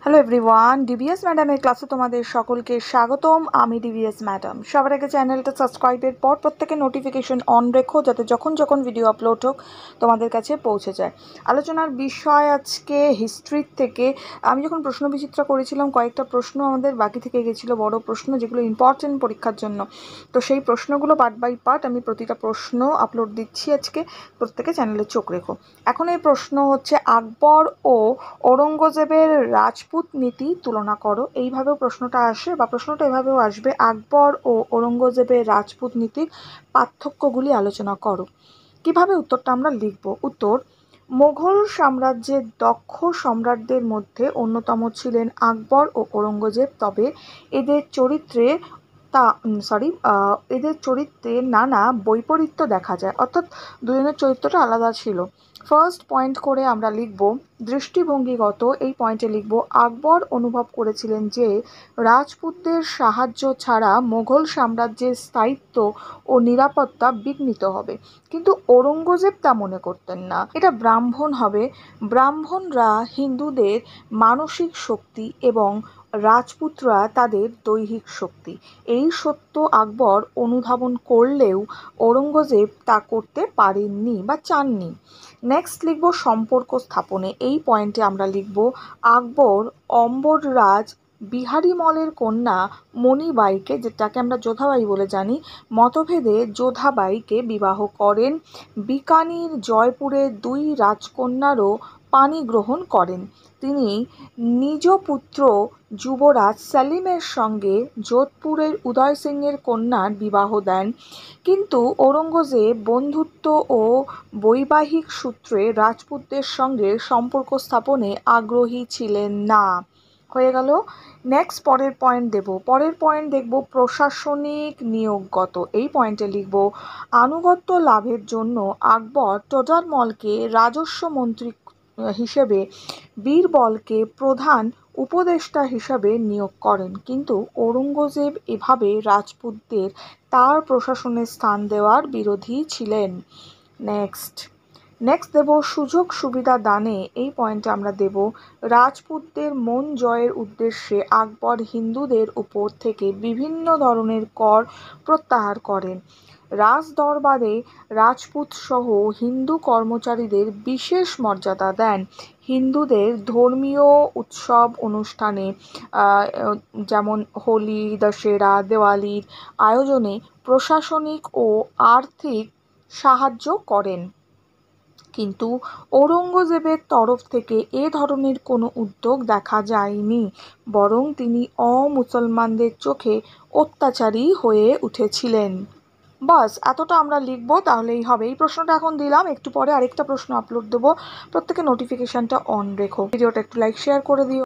Hello everyone, DVS ম্যাডামের ক্লাসে তোমাদের সকলকে স্বাগতম। আমি ডিভিএস ম্যাডাম। সবার আগে চ্যানেলটা সাবস্ক্রাইবের পর প্রত্যেকে নোটিফিকেশন অন রেখো, যাতে যখন যখন ভিডিও আপলোড হোক তোমাদের কাছে পৌঁছে যায়। আলোচনার বিষয় আজকে হিস্ট্রির থেকে। আমি যখন প্রশ্ন বিচিত্রা করেছিলাম, কয়েকটা প্রশ্ন আমাদের বাকি থেকে গেছিলো, বড় প্রশ্ন যেগুলো ইম্পর্টেন্ট পরীক্ষার জন্য। তো সেই প্রশ্নগুলো পার্ট বাই পার্ট আমি প্রতিটা প্রশ্ন আপলোড দিচ্ছি আজকে, প্রত্যেকে চ্যানেলে চোখ রেখো। এখন এই প্রশ্ন হচ্ছে, আকবর ও ঔরঙ্গজেবের রাজপুত নীতি তুলনা করো। এইভাবেও প্রশ্নটা আসে, বা প্রশ্নটা এভাবেও আসবে, আকবর ও ঔরঙ্গজেবের রাজপুত নীতির পার্থক্যগুলি আলোচনা করো। কিভাবে উত্তরটা আমরা লিখব? উত্তর: মোগল সাম্রাজ্যের দক্ষ সম্রাটদের মধ্যে অন্যতম ছিলেন আকবর ও ঔরঙ্গজেব, তবে এদের চরিত্রে নানা বৈপরীত্য দেখা যায়, অর্থাৎ দুজনের চরিত্রটা আলাদা ছিল। ফার্স্ট পয়েন্ট করে আমরা লিখব দৃষ্টিভঙ্গিগত। এই পয়েন্টে লিখব, আকবর অনুভব করেছিলেন যে রাজপুতদের সাহায্য ছাড়া মোগল সাম্রাজ্যের স্থায়িত্ব ও নিরাপত্তা বিঘ্নিত হবে, কিন্তু ঔরঙ্গজেব তা মনে করতেন না। এটা ব্রাহ্মণ হবে। ব্রাহ্মণরা হিন্দুদের মানসিক শক্তি এবং রাজপুতরা তাদের দৈহিক শক্তি, এই সত্য আকবর অনুধাবন করলেও ঔরঙ্গজেব তা করতে পারেননি বা চাননি। নেক্সট লিখব সম্পর্ক স্থাপনে। এই পয়েন্টে আমরা লিখব, আকবর অম্বররাজ বিহারীমলের কন্যা মণিবাইকে, যেটাকে আমরা যোধাবাই বলে জানি, মতভেদে যোধাবাইকে বিবাহ করেন। বিকানির জয়পুরের দুই রাজকন্যারও পানি গ্রহণ করেন। তিনি নিজ পুত্র যুবরাজ সেলিমের সঙ্গে যোধপুরের উদয় সিংয়ের কন্যার বিবাহ দেন, কিন্তু ঔরঙ্গজেব বন্ধুত্ব ও বৈবাহিক সূত্রে রাজপুতদের সঙ্গে সম্পর্ক স্থাপনে আগ্রহী ছিলেন না। হয়ে গেল। নেক্সট পরের পয়েন্ট দেখব প্রশাসনিক নিয়োগগত। এই পয়েন্টে লিখব, আনুগত্য লাভের জন্য আকবর টোডরমলকে রাজস্ব মন্ত্রী হিসেবে, বীরবলকে প্রধান উপদেষ্টা হিসাবে নিয়োগ করেন, কিন্তু ঔরঙ্গজেব এভাবে রাজপুতদের তার প্রশাসনে স্থান দেওয়ার বিরোধী ছিলেন। নেক্সট দেব সুযোগ সুবিধা দানে। এই পয়েন্টে আমরা দেব, রাজপুতদের মন জয়ের উদ্দেশ্যে আকবর হিন্দুদের উপর থেকে বিভিন্ন ধরনের কর প্রত্যাহার করেন। রাজদরবারে রাজপুত সহ হিন্দু কর্মচারীদের বিশেষ মর্যাদা দেন। হিন্দুদের ধর্মীয় উৎসব অনুষ্ঠানে যেমন হোলি, দশেরা, দেওয়ালির আয়োজনে প্রশাসনিক ও আর্থিক সাহায্য করেন, কিন্তু ঔরঙ্গজেবের তরফ থেকে এ ধরনের কোনো উদ্যোগ দেখা যায়নি, বরং তিনি অমুসলমানদের চোখে অত্যাচারী হয়ে উঠেছিলেন। বাস এতটা আমরা লিখবো, তাহলেই হবে। এই প্রশ্নটা এখন দিলাম, একটু পরে আরেকটা প্রশ্ন আপলোড দেবো, প্রত্যেকে নোটিফিকেশনটা অন রেখো। ভিডিওটা একটু লাইক শেয়ার করে দিও।